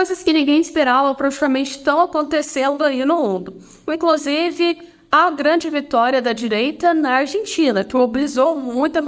coisas que ninguém esperava praticamente estão acontecendo aí no mundo. Inclusive, a grande vitória da direita na Argentina, que mobilizou muita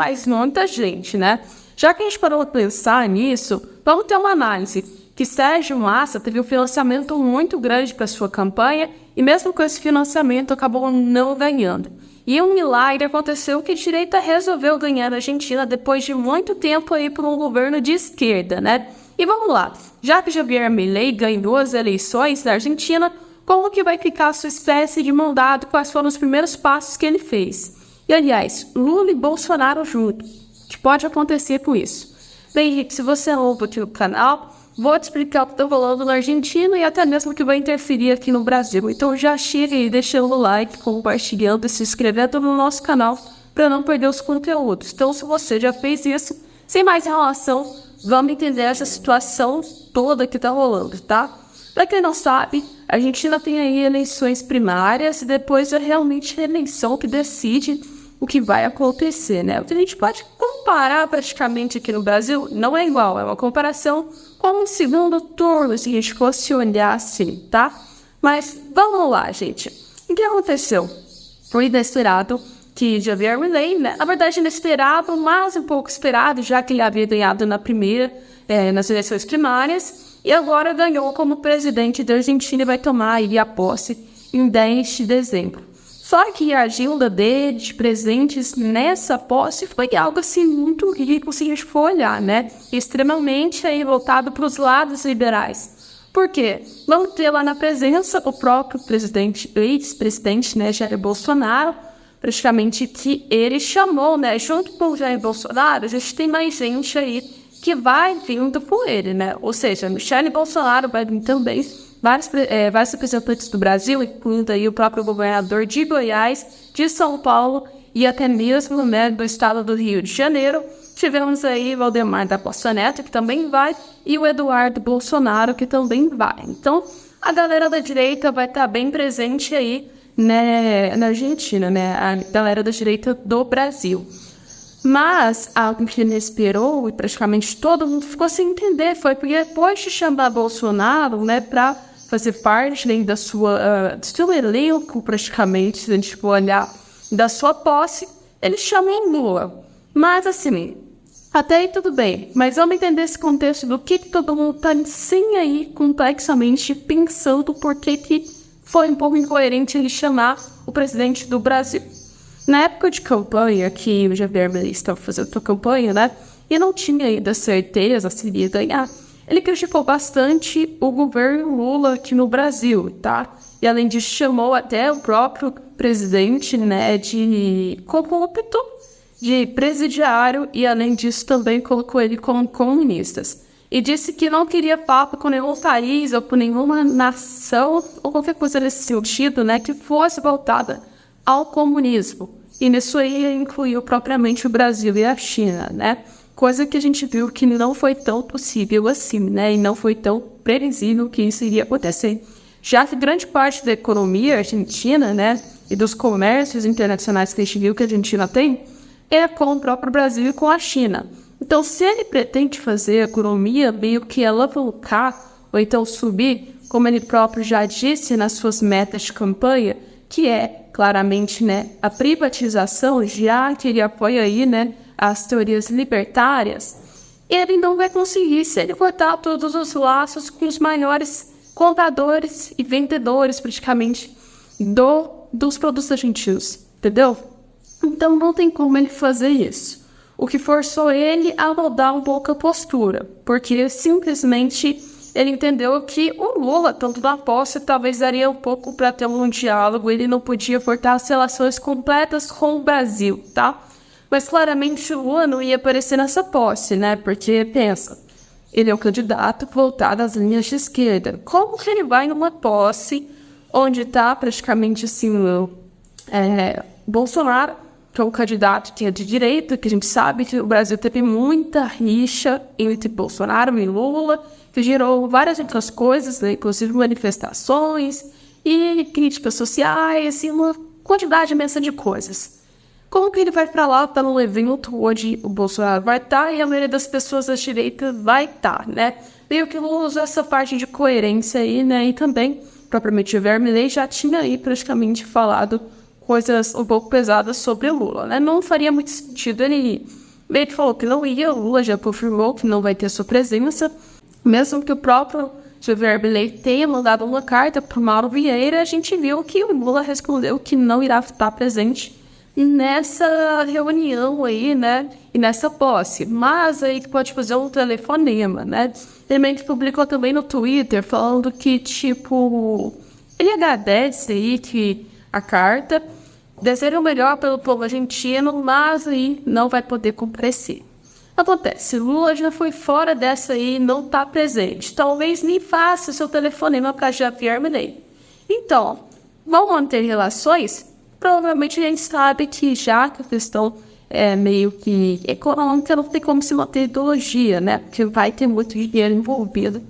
gente, né? Já que a gente parou de pensar nisso, vamos ter uma análise. Que Sérgio Massa teve um financiamento muito grande para sua campanha e mesmo com esse financiamento acabou não ganhando. E um milagre aconteceu que a direita resolveu ganhar a Argentina depois de muito tempo aí por um governo de esquerda, né? E vamos lá, já que Javier Milei ganhou as eleições na Argentina, como que vai ficar a sua espécie de mandado? Quais foram os primeiros passos que ele fez? E aliás, Lula e Bolsonaro juntos. O que pode acontecer com isso? Bem, Henrique, se você é novo aqui no canal, vou te explicar o que está rolando na Argentina e até mesmo o que vai interferir aqui no Brasil. Então já chega aí deixando o like, compartilhando e se inscrevendo no nosso canal para não perder os conteúdos. Então se você já fez isso, sem mais enrolação, vamos entender essa situação toda que está rolando, tá? Para quem não sabe, a Argentina tem aí eleições primárias e depois é realmente a eleição que decide o que vai acontecer, né? O que a gente pode comparar praticamente aqui no Brasil não é igual, é uma comparação com um segundo turno, se a gente fosse olhar assim, tá? Mas vamos lá, gente. O que aconteceu? Foi inesperado que Javier Milei, né? Na verdade inesperado, mas um pouco esperado, já que ele havia ganhado na primeira, nas eleições primárias, e agora ganhou como presidente da Argentina e vai tomar aí a posse em 10 de dezembro. Só que a agenda dele de presentes nessa posse foi algo assim muito rico, se a gente for olhar, né? Extremamente aí voltado para os lados liberais. Por quê? Vamos ter lá na presença o próprio presidente, ex-presidente, né, Jair Bolsonaro, praticamente que ele chamou, né? Junto com o Jair Bolsonaro, a gente tem mais gente aí que vai vindo com ele, né? Ou seja, Michele Bolsonaro vai vir também. Vários representantes do Brasil, incluindo aí o próprio governador de Goiás, de São Paulo e até mesmo, né, do estado do Rio de Janeiro. Tivemos aí Valdemar da Costa Neto, que também vai, e o Eduardo Bolsonaro, que também vai. Então, a galera da direita vai estar bem presente aí, né, na Argentina, né, a galera da direita do Brasil. Mas algo que ele esperou e praticamente todo mundo ficou sem entender foi porque depois de chamar Bolsonaro, né, para fazer parte, né, do seu elenco praticamente, se a gente for olhar, da sua posse, ele chamou Lula. Mas assim, até aí tudo bem, mas vamos entender esse contexto do que todo mundo está sem aí complexamente pensando por que foi um pouco incoerente ele chamar o presidente do Brasil. Na época de campanha, que o Javier Milei estava fazendo sua campanha, né, e não tinha ainda certeza se iria ganhar, ele criticou bastante o governo Lula aqui no Brasil, tá? E além disso, chamou até o próprio presidente, né, de corrupto, de presidiário, e além disso também colocou ele como comunistas. E disse que não queria papo com nenhum país ou com nenhuma nação, ou qualquer coisa nesse sentido, né, que fosse voltada ao comunismo. E nisso aí incluiu propriamente o Brasil e a China, né? Coisa que a gente viu que não foi tão possível assim, né? E não foi tão previsível que isso iria acontecer. Já que grande parte da economia argentina, né, e dos comércios internacionais que a gente viu que a Argentina tem, é com o próprio Brasil e com a China. Então, se ele pretende fazer a economia meio que alavancar, ou então subir, como ele próprio já disse nas suas metas de campanha, que é claramente, né, a privatização, já que ele apoia aí, né, as teorias libertárias, ele não vai conseguir se ele cortar todos os laços com os maiores compradores e vendedores, praticamente, dos produtos argentinos, entendeu? Então não tem como ele fazer isso. O que forçou ele a mudar um pouco a postura, porque simplesmente ele entendeu que o Lula, tanto na posse, talvez daria um pouco para ter um diálogo, ele não podia cortar as relações completas com o Brasil, tá? Mas claramente o Lula não ia aparecer nessa posse, né? Porque, pensa, ele é um candidato voltado às linhas de esquerda. Como que ele vai numa posse onde está praticamente assim, Bolsonaro, que é um candidato que é de direita, que a gente sabe que o Brasil teve muita rixa entre Bolsonaro e Lula, que gerou várias outras coisas, né? Inclusive manifestações e críticas sociais e uma quantidade imensa de coisas. Como que ele vai para lá, num evento onde o Bolsonaro vai estar e a maioria das pessoas da direita vai estar, né? Meio que Lula usou essa parte de coerência aí, né? E também, propriamente, Javier Milei já tinha aí praticamente falado coisas um pouco pesadas sobre Lula, né? Não faria muito sentido ele falou que não ia, o Lula já confirmou que não vai ter sua presença, mesmo que o próprio Javier Milei tenha mandado uma carta para o Mauro Vieira, a gente viu que o Lula respondeu que não irá estar presente nessa reunião aí, né, e nessa posse, mas aí que pode fazer um telefonema, né. Ele publicou também no Twitter falando que, tipo, ele agradece aí que a carta, deseja o melhor pelo povo argentino, mas aí não vai poder comparecer. Acontece, Lula já foi fora dessa aí, não está presente. Talvez nem faça seu telefonema para Javier Milei. Então, vão manter relações? Provavelmente a gente sabe que já que a questão é meio que econômica, não tem como se manter ideologia, né? Porque vai ter muito dinheiro envolvido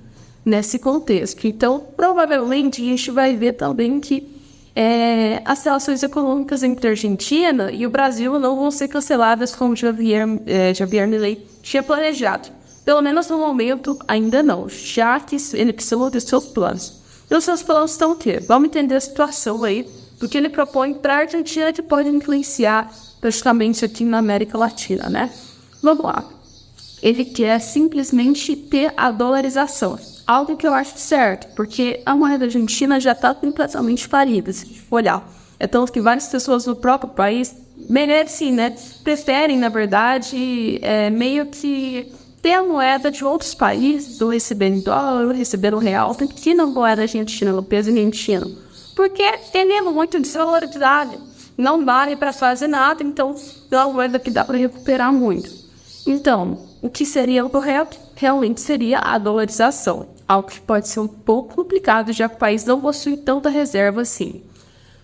nesse contexto. Então, provavelmente a gente vai ver também que as relações econômicas entre a Argentina e o Brasil não vão ser canceladas como Javier Milei tinha planejado. Pelo menos no momento, ainda não, já que ele precisa ter seus planos. E os seus planos estão o quê? Vamos entender a situação aí do que ele propõe para a Argentina que pode influenciar praticamente aqui na América Latina, né? Vamos lá. Ele quer simplesmente ter a dolarização. Algo que eu acho certo, porque a moeda argentina já está completamente falida, se a gente for olhar. É tanto que várias pessoas no próprio país merecem, né? Preferem, na verdade, meio que ter a moeda de outros países, do receber em dólar, receber no real, tem que ir na moeda argentina, no peso argentino. Porque ele é muito desvalorizado, não vale para fazer nada, então é uma moeda que dá para recuperar muito. Então, o que seria o correto? Realmente seria a dolarização, algo que pode ser um pouco complicado, já que o país não possui tanta reserva assim.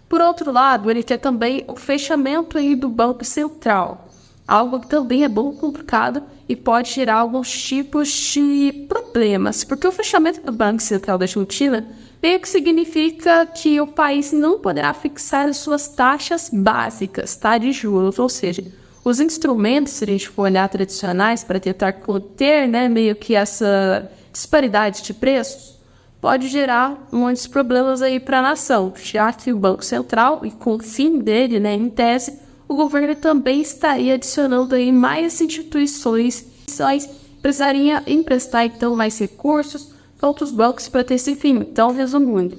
Por outro lado, ele quer também o fechamento aí do Banco Central, algo que também é bem complicado e pode gerar alguns tipos de problemas, porque o fechamento do Banco Central da Argentina meio que significa que o país não poderá fixar as suas taxas básicas, tá, de juros, ou seja, os instrumentos, se a gente for olhar tradicionais para tentar conter, né, meio que essa disparidade de preços, pode gerar muitos problemas aí para a nação, já que o Banco Central, e com o fim dele, né, em tese, o governo também estaria adicionando aí mais instituições, precisaria emprestar então mais recursos para outros bancos para ter esse fim. Então, resumindo,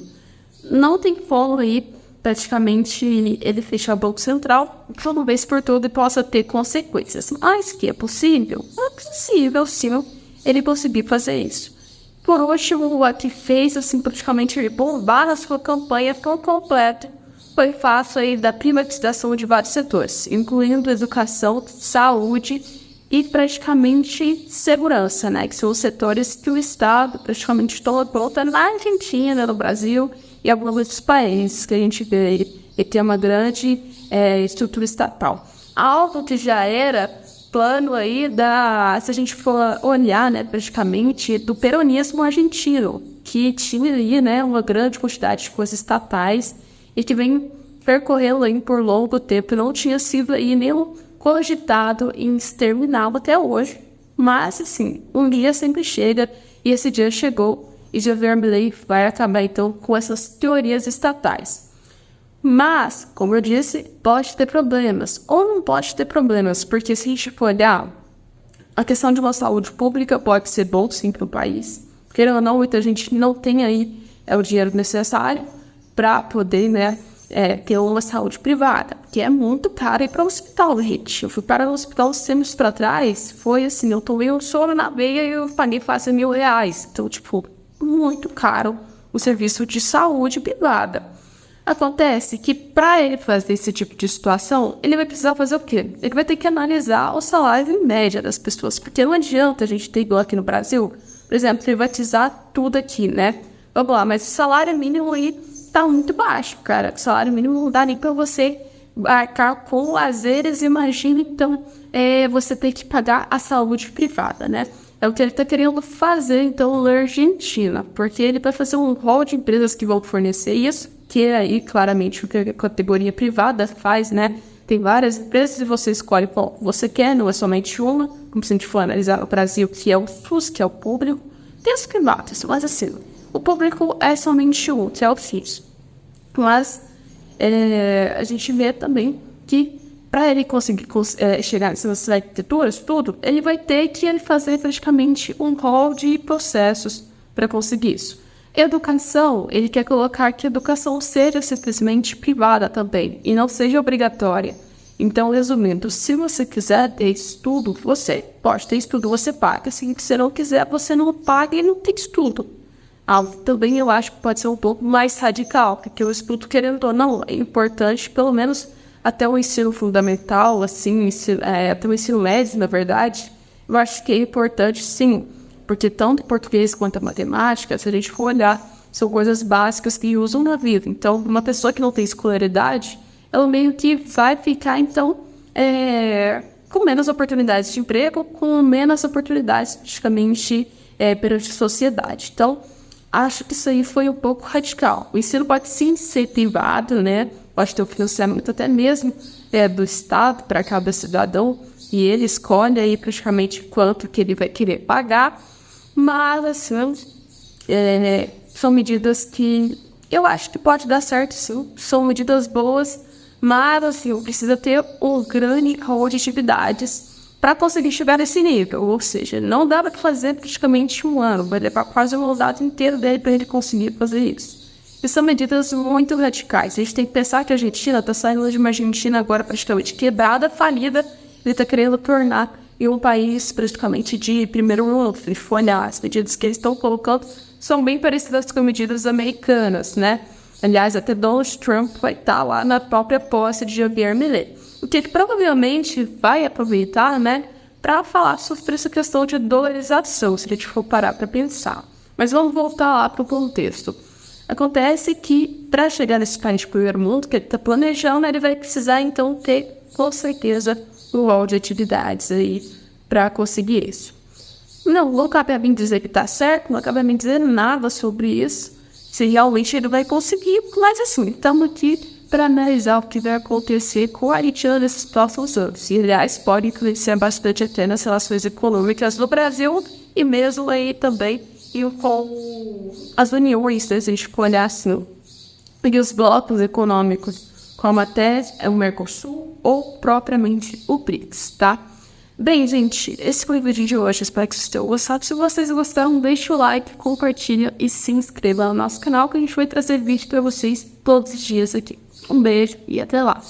não tem como aí praticamente ele fechar o Banco Central, que uma vez por todas possa ter consequências. Mas que é possível? É possível, sim, ele conseguir fazer isso. Por último, o que fez, assim, praticamente ele bombar a sua campanha tão completa foi fácil aí da privatização de vários setores, incluindo educação, saúde e praticamente segurança, né? Que são os setores que o Estado praticamente toma conta na Argentina, no Brasil e alguns outros países que a gente vê e tem uma grande estrutura estatal. Algo que já era plano aí se a gente for olhar, né, praticamente do peronismo argentino, que tinha aí, né, uma grande quantidade de coisas estatais e que vem percorrendo aí por longo tempo, não tinha sido aí nenhum cogitado em exterminá-lo até hoje. Mas, assim, um dia sempre chega e esse dia chegou e Javier Milei vai acabar, então, com essas teorias estatais. Mas, como eu disse, pode ter problemas, ou não pode ter problemas, porque se a gente for olhar, a questão de uma saúde pública pode ser bom, sim, para o país. Querendo ou não, muita gente não tem aí o dinheiro necessário para poder, né, ter uma saúde privada, que é muito caro ir para o hospital, gente. Eu fui para o hospital uns tempos para trás, foi assim, eu tomei um soro na veia e eu paguei quase R$1.000. Então, tipo, muito caro o serviço de saúde privada. Acontece que para ele fazer esse tipo de situação, ele vai precisar fazer o quê? Ele vai ter que analisar o salário em média das pessoas, porque não adianta a gente ter igual aqui no Brasil, por exemplo, privatizar tudo aqui, né? Vamos lá, mas o salário mínimo aí tá muito baixo, cara. O salário mínimo não dá nem para você arcar com lazeres, imagina, então, você tem que pagar a saúde privada, né? É o que ele está querendo fazer, então, na Argentina, porque ele vai fazer um rol de empresas que vão fornecer isso, que é aí, claramente, o que a categoria privada faz, né? Tem várias empresas e você escolhe qual você quer, não é somente uma, como se a gente for analisar o Brasil, que é o SUS, que é o público, Tem os privados, mas assim, o público é somente um, que é o FIIs. Mas a gente vê também que para ele conseguir chegar nessas arquiteturas, tudo, ele vai ter que fazer praticamente um rol de processos para conseguir isso. Educação, ele quer colocar que a educação seja simplesmente privada também, e não seja obrigatória. Então, resumindo, se você quiser ter estudo, você pode ter estudo, você paga. Se você não quiser, você não paga e não tem estudo. Também eu acho que pode ser um pouco mais radical, porque o estudo, querendo ou não, é importante, pelo menos até o ensino fundamental, assim, até o ensino médio, na verdade. Eu acho que é importante, sim, porque tanto português quanto a matemática, se a gente for olhar, são coisas básicas que usam na vida. Então, uma pessoa que não tem escolaridade, ela meio que vai ficar, então, com menos oportunidades de emprego, com menos oportunidades, praticamente, perante a sociedade. Então, acho que isso aí foi um pouco radical. O ensino pode sim ser privado, né? Pode ter o financiamento até mesmo do Estado para cada cidadão, e ele escolhe aí praticamente quanto que ele vai querer pagar. Mas, assim, são medidas que eu acho que pode dar certo, sim. São medidas boas, mas, assim, precisa ter um grande rol de atividades para conseguir chegar nesse nível. Ou seja, não dá para fazer praticamente um ano, vai levar quase um mandato inteiro dele para ele conseguir fazer isso. E são medidas muito radicais. A gente tem que pensar que a Argentina está saindo de uma Argentina agora praticamente quebrada, falida. Ele está querendo tornar em um país praticamente de primeiro mundo. Se for olhar, as medidas que eles estão colocando são bem parecidas com medidas americanas, né? Aliás, até Donald Trump vai estar lá na própria posse de Javier Milei. O que ele provavelmente vai aproveitar, né, para falar sobre essa questão de dolarização, se a gente for parar para pensar. Mas vamos voltar lá para o contexto. Acontece que, para chegar nesse país de primeiro mundo, que ele está planejando, ele vai precisar, então, ter, com certeza, um rol de atividades aí para conseguir isso. Não cabe a mim dizer que está certo, não cabe a mim dizer nada sobre isso, se realmente ele vai conseguir, mas assim, estamos aqui para analisar o que vai acontecer com a Haitiana nesses próximos anos. E, aliás, pode influenciar bastante até nas relações econômicas do Brasil e mesmo aí também e com as uniões, né, se a gente for olhar assim, e os blocos econômicos, como até o Mercosul ou propriamente o BRICS, tá? Bem, gente, esse foi o vídeo de hoje, espero que vocês tenham gostado. Se vocês gostaram, deixa o like, compartilha e se inscreva no nosso canal, que a gente vai trazer vídeo para vocês todos os dias aqui. Um beijo e até lá!